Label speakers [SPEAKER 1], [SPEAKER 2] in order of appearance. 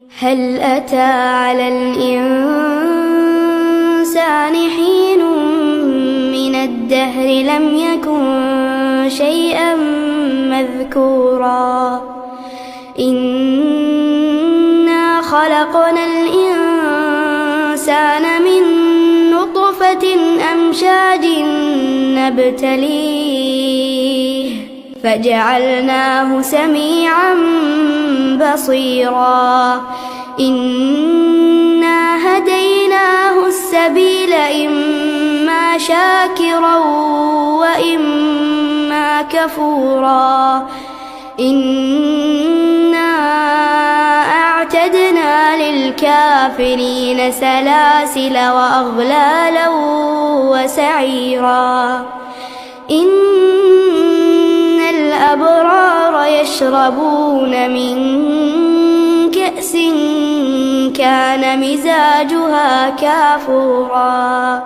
[SPEAKER 1] هل أتى على الإنسان حين من الدهر لم يكن شيئا مذكورا إنا خلقنا الإنسان من نطفة أمشاج نبتليه فجعلناه سميعا بصيرا إنا هديناه السبيل إما شاكرا وإما كفورا إنا أعتدنا للكافرين سلاسل وأغلالا وسعيرا إن الأبرار يشربون من كأس كان مزاجها كافورا